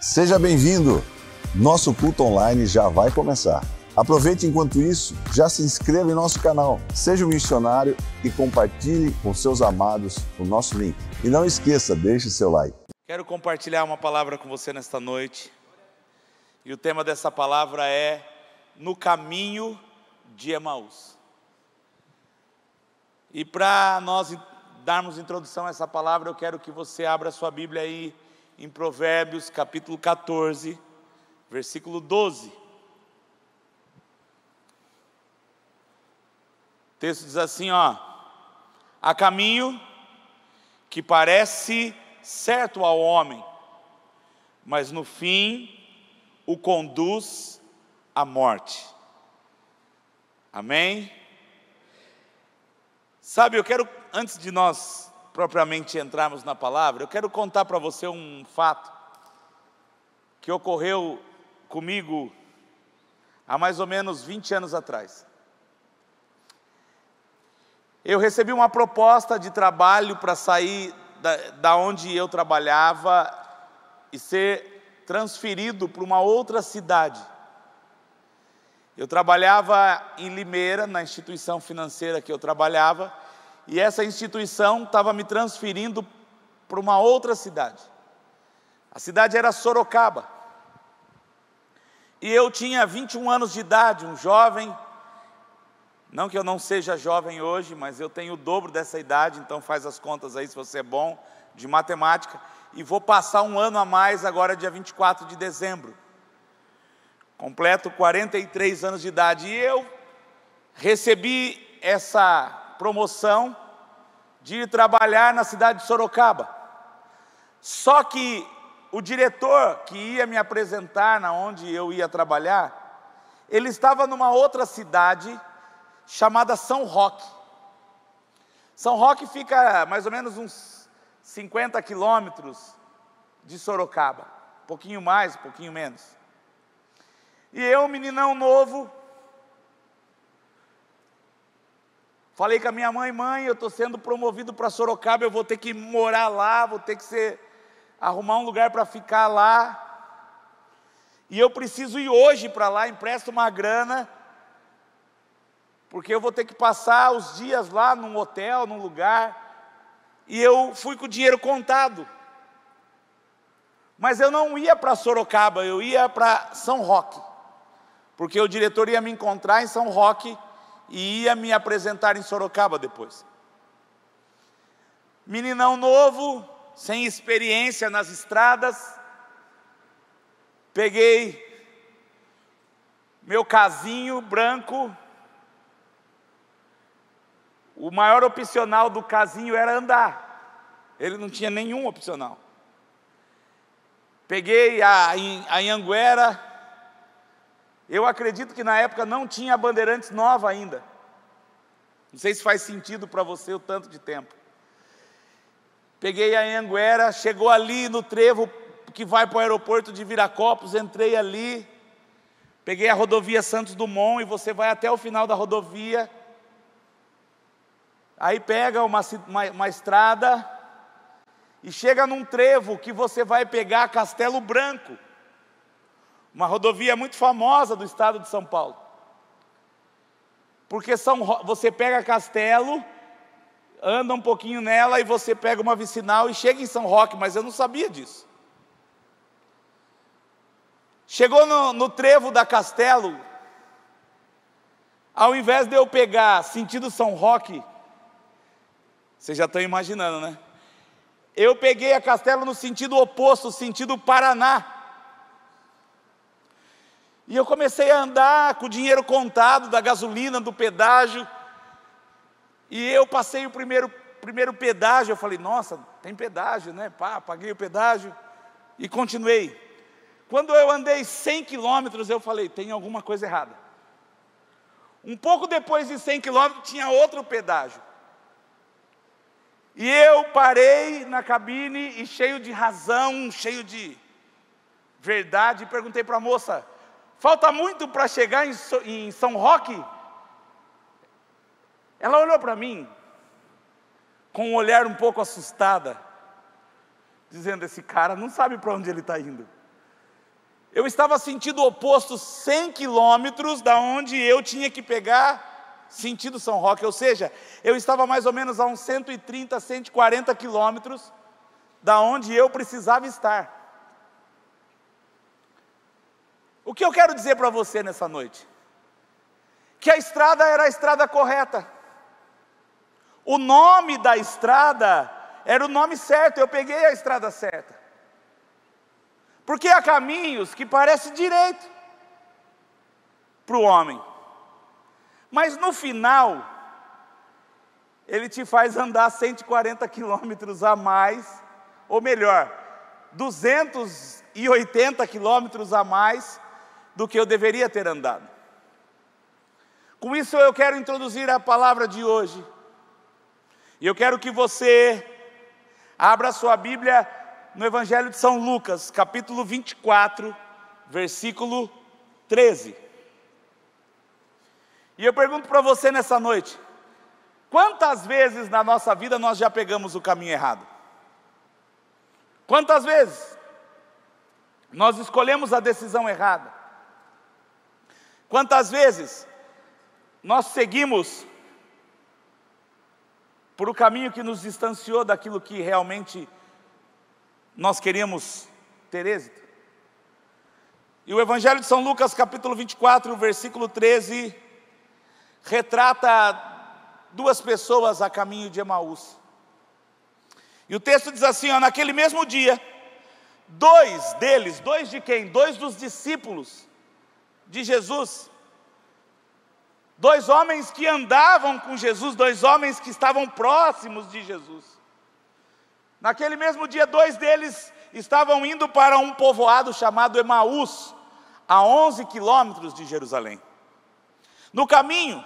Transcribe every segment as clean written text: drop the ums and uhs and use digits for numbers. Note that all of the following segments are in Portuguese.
Seja bem-vindo! Nosso culto online já vai começar. Aproveite enquanto isso, já se inscreva em nosso canal, seja um missionário e compartilhe com seus amados o nosso link. E não esqueça, deixe seu like. Quero compartilhar uma palavra com você nesta noite. E o tema dessa palavra é No Caminho de Emaús. E para nós darmos introdução a essa palavra, eu quero que você abra sua Bíblia aí em Provérbios, capítulo 14, versículo 12. O texto diz assim, há caminho que parece certo ao homem, mas no fim o conduz à morte. Amém? Sabe, eu quero, antes de nós propriamente entrarmos na palavra, eu quero contar para você um fato que ocorreu comigo há mais ou menos 20 anos atrás. Eu recebi uma proposta de trabalho para sair da onde eu trabalhava e ser transferido para uma outra cidade. Eu trabalhava em Limeira, na instituição financeira que eu trabalhava, e essa instituição estava me transferindo para uma outra cidade. A cidade era Sorocaba. E eu tinha 21 anos de idade, um jovem. Não que eu não seja jovem hoje, mas eu tenho o dobro dessa idade, então faz as contas aí se você é bom de matemática. E vou passar um ano a mais agora, dia 24 de dezembro. Completo 43 anos de idade. E eu recebi essa promoção de ir trabalhar na cidade de Sorocaba. Só que o diretor que ia me apresentar na onde eu ia trabalhar, ele estava numa outra cidade chamada São Roque. São Roque fica mais ou menos uns 50 quilômetros de Sorocaba. Um pouquinho mais, um pouquinho menos. E eu, meninão novo, falei com a minha mãe, eu estou sendo promovido para Sorocaba, eu vou ter que morar lá, vou ter que arrumar um lugar para ficar lá. E eu preciso ir hoje para lá, empresto uma grana, porque eu vou ter que passar os dias lá num hotel, num lugar. E eu fui com o dinheiro contado. Mas eu não ia para Sorocaba, eu ia para São Roque. Porque o diretor ia me encontrar em São Roque e ia me apresentar em Sorocaba depois. Meninão novo, sem experiência nas estradas, peguei meu casinho branco. O maior opcional do casinho era andar, ele não tinha nenhum opcional. Peguei a Anhanguera. Eu acredito que na época não tinha a Bandeirantes nova ainda. Não sei se faz sentido para você o tanto de tempo. Peguei a Anhanguera, chegou ali no trevo que vai para o aeroporto de Viracopos, entrei ali, peguei a rodovia Santos Dumont e você vai até o final da rodovia. Aí pega uma estrada e chega num trevo que você vai pegar Castelo Branco, uma rodovia muito famosa do estado de São Paulo. Porque você pega Castelo, anda um pouquinho nela e você pega uma vicinal e chega em São Roque, mas eu não sabia disso. Chegou no trevo da Castelo, ao invés de eu pegar sentido São Roque, vocês já estão imaginando, né? Eu peguei a Castelo no sentido oposto, sentido Paraná. E eu comecei a andar com o dinheiro contado da gasolina, do pedágio. E eu passei o primeiro pedágio, eu falei, nossa, tem pedágio, né? Paguei o pedágio e continuei. Quando eu andei 100 quilômetros, eu falei, tem alguma coisa errada. Um pouco depois de 100 quilômetros, tinha outro pedágio. E eu parei na cabine e cheio de razão, cheio de verdade, perguntei para a moça, falta muito para chegar em São Roque? Ela olhou para mim, com um olhar um pouco assustada, dizendo, esse cara não sabe para onde ele está indo. Eu estava sentido oposto 100 quilômetros da onde eu tinha que pegar sentido São Roque, ou seja, eu estava mais ou menos a uns 130, 140 quilômetros da onde eu precisava estar. O que eu quero dizer para você nessa noite? Que a estrada era a estrada correta. O nome da estrada era o nome certo, eu peguei a estrada certa. Porque há caminhos que parecem direito para o homem, mas no final, ele te faz andar 140 quilômetros a mais, ou melhor, 280 quilômetros a mais do que eu deveria ter andado. Com isso eu quero introduzir a palavra de hoje. E eu quero que você abra a sua Bíblia no Evangelho de São Lucas, capítulo 24, versículo 13. E eu pergunto para você nessa noite, quantas vezes na nossa vida nós já pegamos o caminho errado? Quantas vezes nós escolhemos a decisão errada? Quantas vezes nós seguimos por um caminho que nos distanciou daquilo que realmente nós queríamos ter êxito? E o Evangelho de São Lucas, capítulo 24, versículo 13, retrata duas pessoas a caminho de Emaús. E o texto diz assim, ó, naquele mesmo dia, dois deles, dois de quem? Dois dos discípulos de Jesus, dois homens que andavam com Jesus, dois homens que estavam próximos de Jesus. Naquele mesmo dia, dois deles estavam indo para um povoado chamado Emaús, a 11 quilômetros de Jerusalém. No caminho,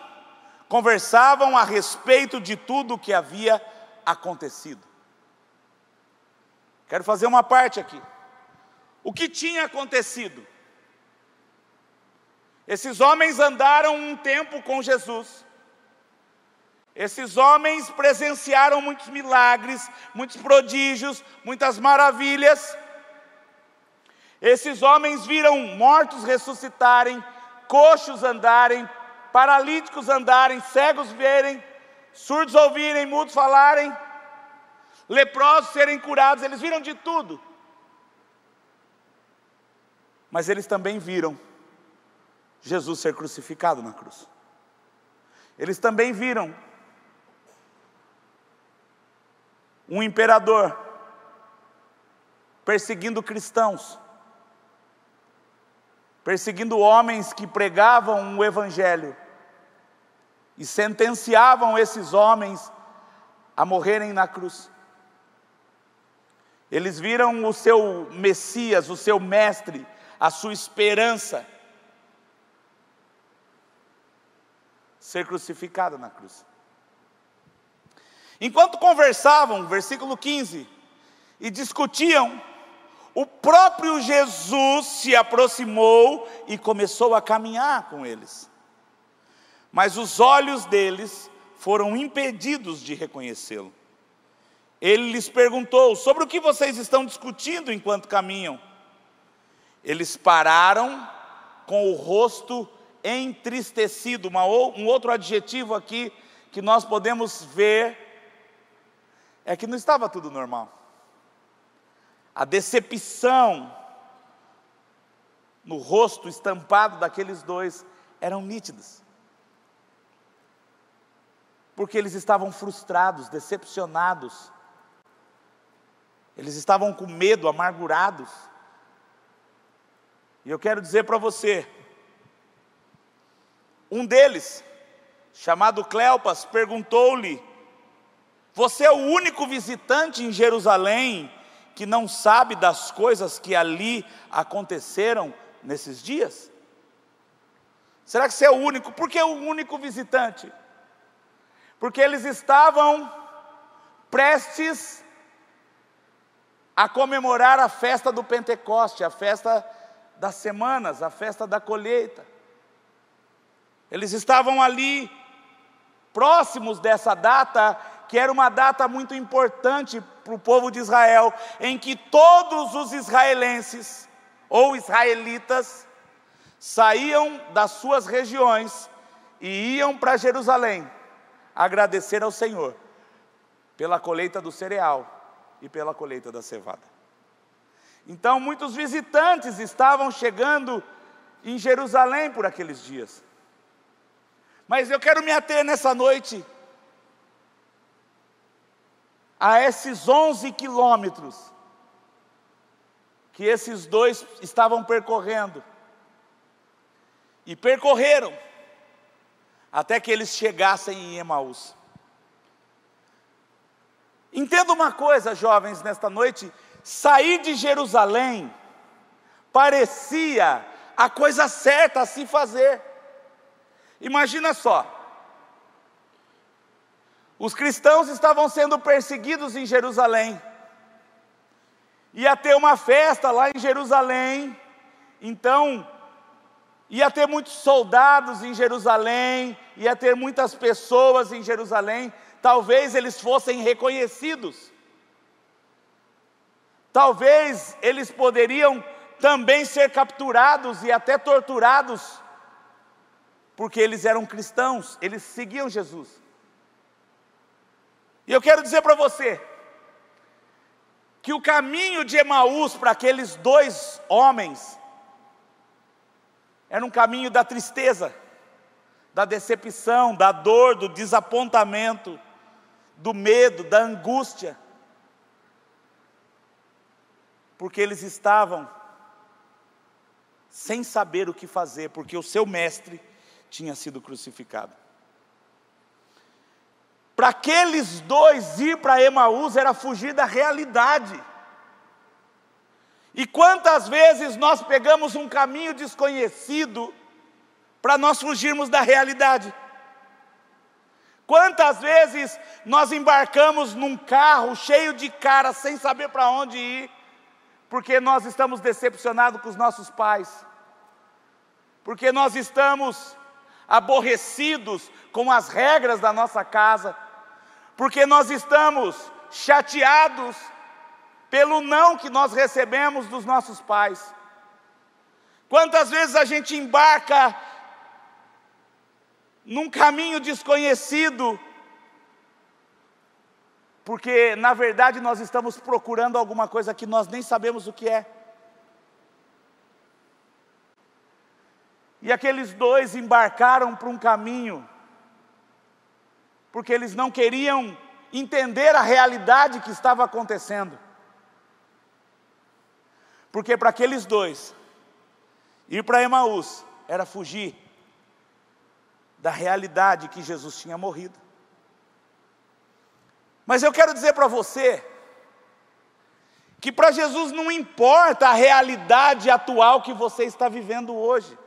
conversavam a respeito de tudo o que havia acontecido. Quero fazer uma parte aqui. O que tinha acontecido? Esses homens andaram um tempo com Jesus. Esses homens presenciaram muitos milagres, muitos prodígios, muitas maravilhas. Esses homens viram mortos ressuscitarem, coxos andarem, paralíticos andarem, cegos verem, surdos ouvirem, mudos falarem, leprosos serem curados. Eles viram de tudo. Mas eles também viram Jesus ser crucificado na cruz. Eles também viram um imperador perseguindo cristãos, perseguindo homens que pregavam o Evangelho e sentenciavam esses homens a morrerem na cruz. Eles viram o seu Messias, o seu mestre, a sua esperança ser crucificado na cruz. Enquanto conversavam, versículo 15, e discutiam, o próprio Jesus se aproximou e começou a caminhar com eles. Mas os olhos deles foram impedidos de reconhecê-lo. Ele lhes perguntou, sobre o que vocês estão discutindo enquanto caminham? Eles pararam com o rosto entristecido. Um outro adjetivo aqui que nós podemos ver é que não estava tudo normal. A decepção no rosto estampado daqueles dois eram nítidas. Porque eles estavam frustrados, decepcionados. Eles estavam com medo, amargurados. E eu quero dizer para você, um deles, chamado Cleopas, perguntou-lhe, você é o único visitante em Jerusalém que não sabe das coisas que ali aconteceram nesses dias? Será que você é o único? Por que o único visitante? Porque eles estavam prestes a comemorar a festa do Pentecoste, a festa das semanas, a festa da colheita. Eles estavam ali, próximos dessa data, que era uma data muito importante para o povo de Israel, em que todos os israelenses ou israelitas saíam das suas regiões e iam para Jerusalém agradecer ao Senhor pela colheita do cereal e pela colheita da cevada. Então muitos visitantes estavam chegando em Jerusalém por aqueles dias. Mas eu quero me ater nessa noite a esses 11 quilômetros que esses dois estavam percorrendo. E percorreram até que eles chegassem em Emaús. Entenda uma coisa, jovens, nesta noite: sair de Jerusalém parecia a coisa certa a se fazer. Imagina só, os cristãos estavam sendo perseguidos em Jerusalém, ia ter uma festa lá em Jerusalém, então ia ter muitos soldados em Jerusalém, ia ter muitas pessoas em Jerusalém, talvez eles fossem reconhecidos, talvez eles poderiam também ser capturados e até torturados, porque eles eram cristãos, eles seguiam Jesus. E eu quero dizer para você, que o caminho de Emaús para aqueles dois homens, era um caminho da tristeza, da decepção, da dor, do desapontamento, do medo, da angústia, porque eles estavam sem saber o que fazer, porque o seu mestre tinha sido crucificado. Para aqueles dois, ir para Emaús era fugir da realidade. E quantas vezes nós pegamos um caminho desconhecido para nós fugirmos da realidade? Quantas vezes nós embarcamos num carro cheio de cara sem saber para onde ir, porque nós estamos decepcionados com os nossos pais, porque nós estamos aborrecidos com as regras da nossa casa, porque nós estamos chateados pelo não que nós recebemos dos nossos pais. Quantas vezes a gente embarca num caminho desconhecido, porque na verdade nós estamos procurando alguma coisa que nós nem sabemos o que é. E aqueles dois embarcaram para um caminho, porque eles não queriam entender a realidade que estava acontecendo. Porque para aqueles dois, ir para Emaús era fugir da realidade que Jesus tinha morrido. Mas eu quero dizer para você, que para Jesus não importa a realidade atual que você está vivendo hoje.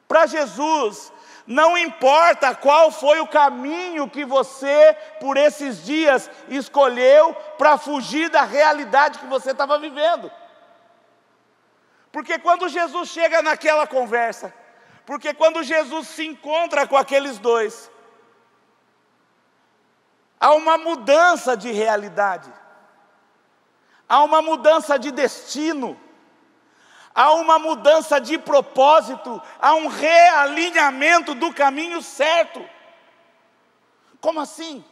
Para Jesus, não importa qual foi o caminho que você, por esses dias, escolheu para fugir da realidade que você estava vivendo. Porque quando Jesus chega naquela conversa, porque quando Jesus se encontra com aqueles dois, há uma mudança de realidade, há uma mudança de destino, há uma mudança de propósito, há um realinhamento do caminho certo. Como assim?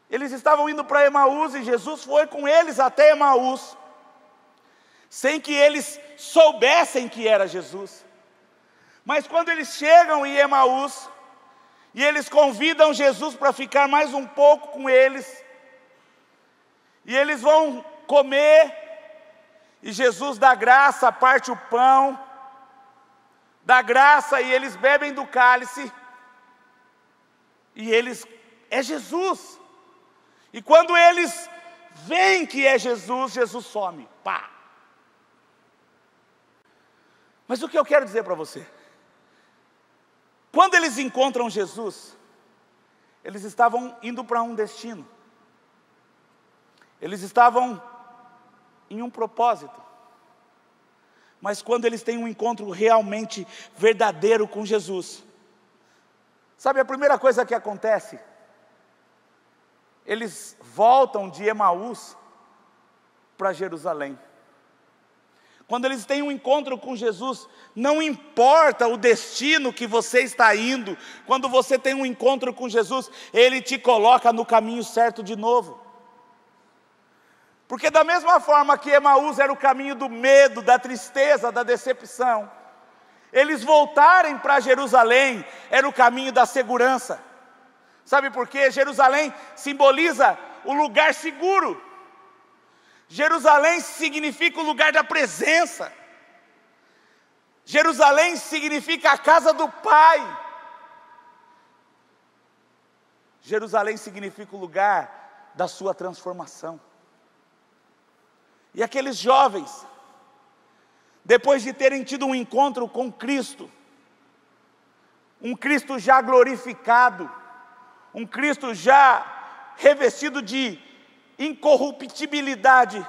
Eles estavam indo para Emaús e Jesus foi com eles até Emaús, sem que eles soubessem que era Jesus. Mas quando eles chegam em Emaús, e eles convidam Jesus para ficar mais um pouco com eles, e eles vão comer, e Jesus dá graça, parte o pão, dá graça e eles bebem do cálice, e eles, é Jesus. E quando eles veem que é Jesus, Jesus some, pá. Mas o que eu quero dizer para você? Quando eles encontram Jesus, eles estavam indo para um destino, eles estavam em um propósito, mas quando eles têm um encontro realmente verdadeiro com Jesus, sabe a primeira coisa que acontece? Eles voltam de Emaús para Jerusalém. Quando eles têm um encontro com Jesus, não importa o destino que você está indo, quando você tem um encontro com Jesus, Ele te coloca no caminho certo de novo. Porque da mesma forma que Emaús era o caminho do medo, da tristeza, da decepção, eles voltarem para Jerusalém era o caminho da segurança. Sabe por quê? Jerusalém simboliza o lugar seguro. Jerusalém significa o lugar da presença. Jerusalém significa a casa do Pai. Jerusalém significa o lugar da sua transformação. E aqueles jovens, depois de terem tido um encontro com Cristo, um Cristo já glorificado, um Cristo já revestido de incorruptibilidade,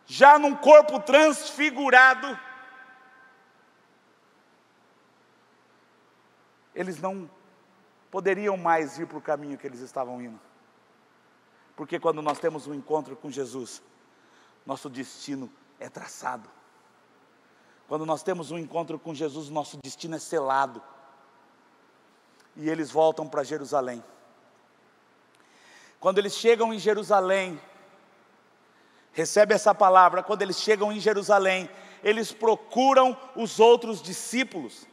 já num corpo transfigurado, eles não poderiam mais ir para o caminho que eles estavam indo. Porque quando nós temos um encontro com Jesus, nosso destino é traçado. Quando nós temos um encontro com Jesus, nosso destino é selado. E eles voltam para Jerusalém. Quando eles chegam em Jerusalém, recebe essa palavra, quando eles chegam em Jerusalém, eles procuram os outros discípulos.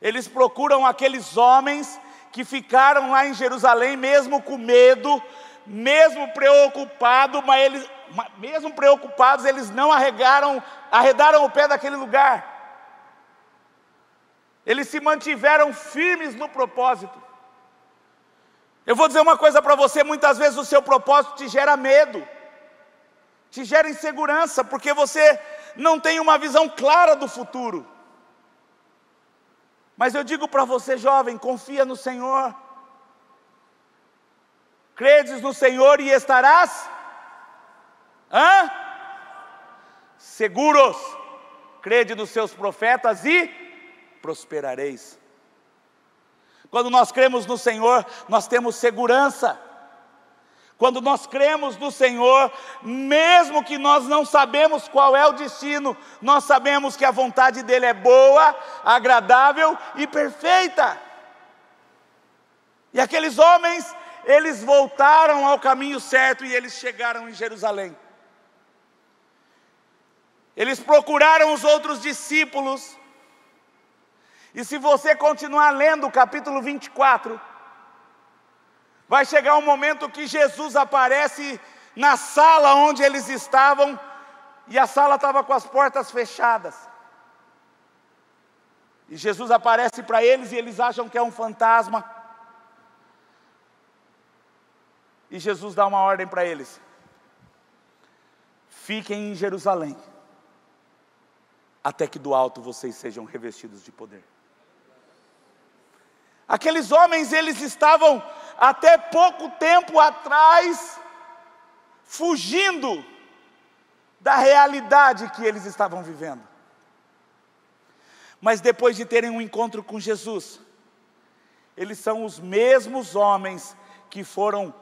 Eles procuram aqueles homens que ficaram lá em Jerusalém, mesmo com medo, mesmo preocupados, mesmo preocupados, eles não arredaram o pé daquele lugar. Eles se mantiveram firmes no propósito. Eu vou dizer uma coisa para você, muitas vezes o seu propósito te gera medo, te gera insegurança, porque você não tem uma visão clara do futuro. Mas eu digo para você, jovem, confia no Senhor. Credes no Senhor e estarás seguros. Crede nos seus profetas e prosperareis. Quando nós cremos no Senhor, nós temos segurança. Quando nós cremos no Senhor, mesmo que nós não sabemos qual é o destino, nós sabemos que a vontade dEle é boa, agradável e perfeita. E aqueles homens, eles voltaram ao caminho certo e eles chegaram em Jerusalém. Eles procuraram os outros discípulos. E se você continuar lendo o capítulo 24, vai chegar um momento que Jesus aparece na sala onde eles estavam, e a sala estava com as portas fechadas. E Jesus aparece para eles e eles acham que é um fantasma. E Jesus dá uma ordem para eles: fiquem em Jerusalém, até que do alto vocês sejam revestidos de poder. Aqueles homens, eles estavam até pouco tempo atrás fugindo da realidade que eles estavam vivendo. Mas depois de terem um encontro com Jesus, eles são os mesmos homens que foram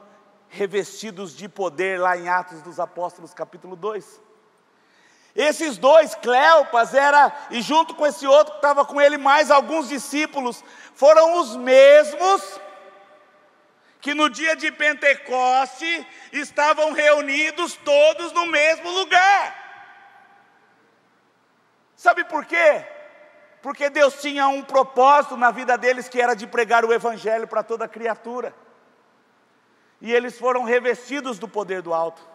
revestidos de poder lá em Atos dos Apóstolos capítulo 2. Esses dois, Cleopas e junto com esse outro que estava com ele, mais alguns discípulos, foram os mesmos que no dia de Pentecoste estavam reunidos todos no mesmo lugar. Sabe por quê? Porque Deus tinha um propósito na vida deles, que era de pregar o Evangelho para toda criatura. E eles foram revestidos do poder do alto.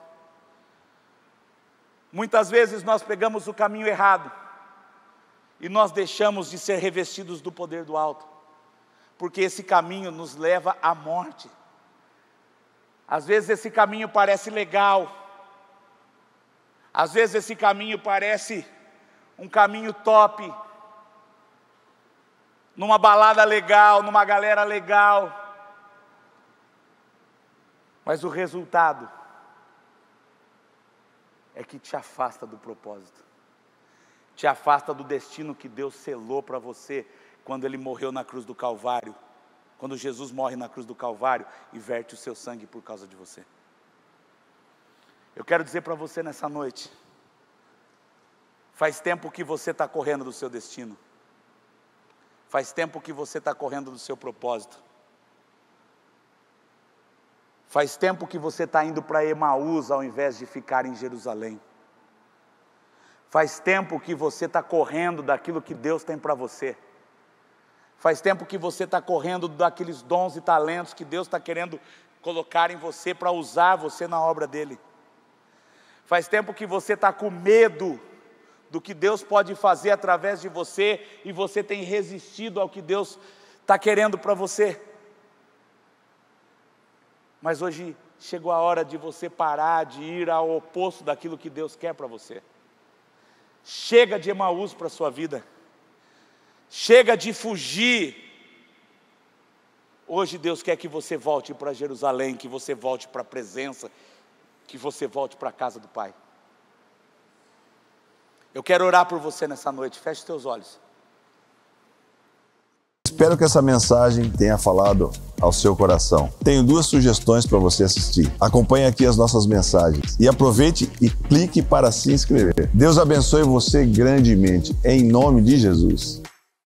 Muitas vezes nós pegamos o caminho errado e nós deixamos de ser revestidos do poder do alto, porque esse caminho nos leva à morte. Às vezes esse caminho parece legal, às vezes esse caminho parece um caminho top, numa balada legal, numa galera legal, mas o resultado é que te afasta do propósito, te afasta do destino que Deus selou para você quando Ele morreu na cruz do Calvário, quando Jesus morre na cruz do Calvário e verte o seu sangue por causa de você. Eu quero dizer para você nessa noite, Faz tempo que você está correndo do seu destino. Faz tempo que você está correndo do seu propósito. Faz tempo que você está indo para Emaús ao invés de ficar em Jerusalém. Faz tempo que você está correndo daquilo que Deus tem para você. Faz tempo que você está correndo daqueles dons e talentos que Deus está querendo colocar em você para usar você na obra dEle. Faz tempo que você está com medo do que Deus pode fazer através de você e você tem resistido ao que Deus está querendo para você. Mas hoje chegou a hora de você parar de ir ao oposto daquilo que Deus quer para você. Chega de Emaús para a sua vida. Chega de fugir. Hoje Deus quer que você volte para Jerusalém, que você volte para a presença, que você volte para a casa do Pai. Eu quero orar por você nessa noite. Feche seus olhos. Espero que essa mensagem tenha falado ao seu coração. Tenho 2 sugestões para você assistir. Acompanhe aqui as nossas mensagens e aproveite e clique para se inscrever. Deus abençoe você grandemente, em nome de Jesus.